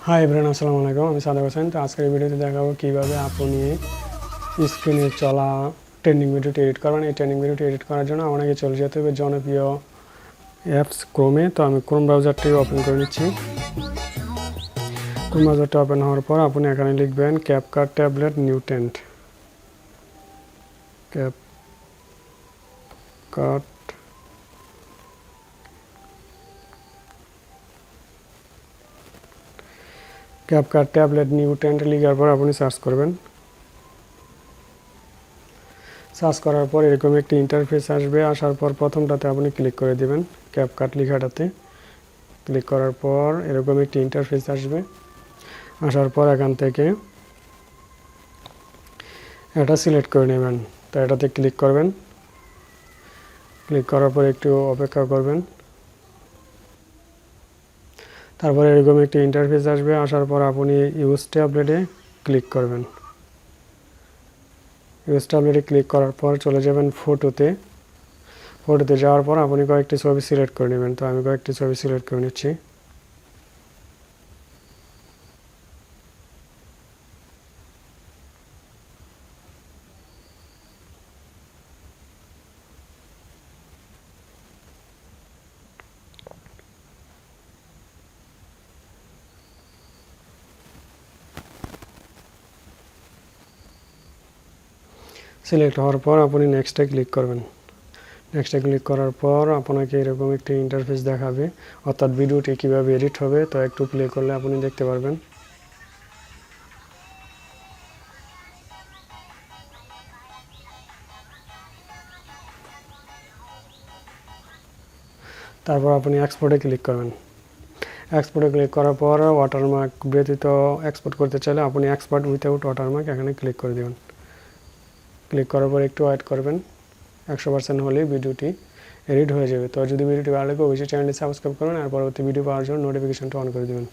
Hi everyone, আসসালামু আলাইকুম। আমি সাদেক হোসেন। তো আজকের এই ভিডিওতে দেখাবো কীভাবে আপনি স্ক্রিনে চলা ট্রেন্ডিং ভিডিওটি এডিট করবেন। এই ট্রেন্ডিং ভিডিওটি এডিট করার জন্য আপনাকে চলে যেতে হবে জনপ্রিয় অ্যাপস ক্রোমে। তো আমি ক্রোম ব্রাউজারটি ওপেন করে নিচ্ছি। ক্রোম ব্রাউজারটি ওপেন হওয়ার পর আপনি এখানে লিখবেন CapCut tablet new tent. CapCut CapCut tablet new tent লিখার পর আপনি সার্চ করবেন। সার্চ করার পর এরকম একটি ইন্টারফেস আসবে। আসার পর প্রথমটাতে আপনি ক্লিক করে দিবেন, ক্যাপকাট লেখাটাতে ক্লিক করার পর এরকম একটি ইন্টারফেস আসবে। আসার পর এখান থেকে এটা সিলেক্ট করে নেবেন। তো এটাতে ক্লিক করবেন। ক্লিক করার পর একটু অপেক্ষা করবেন। তারপরে এরকম একটি ইন্টারফেস আসবে। আসার পর আপনি ইউজ ট্যাবলেটে ক্লিক করবেন। ইউজ ট্যাবলেটে ক্লিক করার পর চলে যাবেন ফটোতে। ফটোতে যাওয়ার পর আপনি কয়েকটি ছবি সিলেক্ট করে নেবেন। তো আমি কয়েকটি ছবি সিলেক্ট করে নিচ্ছি। সিলেক্ট হওয়ার পর আপনি নেক্সটে ক্লিক করবেন। নেক্সটে ক্লিক করার পর আপনাকে এরকম একটি ইন্টারফেস দেখাবে, অর্থাৎ ভিডিওটি কীভাবে এডিট হবে। তো একটু প্লে করলে আপনি দেখতে পারবেন। তারপর আপনি এক্সপোর্টে ক্লিক করবেন। এক্সপোর্টে ক্লিক করার পর ওয়াটারমার্ক ব্যতীত এক্সপোর্ট করতে চাইলে আপনি এক্সপোর্ট উইথাউট ওয়াটারমার্ক এখানে ক্লিক করে দেবেন। ক্লিক করার পর একটু ওয়েট করবেন। 100% হলেই ভিডিওটি এডিট হয়ে যাবে। তো যদি ভিডিওটি ভালো লাগে অবশ্যই চ্যানেলটি সাবস্ক্রাইব করুন আর পরবর্তী ভিডিও পাওয়ার জন্য নোটিফিকেশনটা অন করে দেবেন।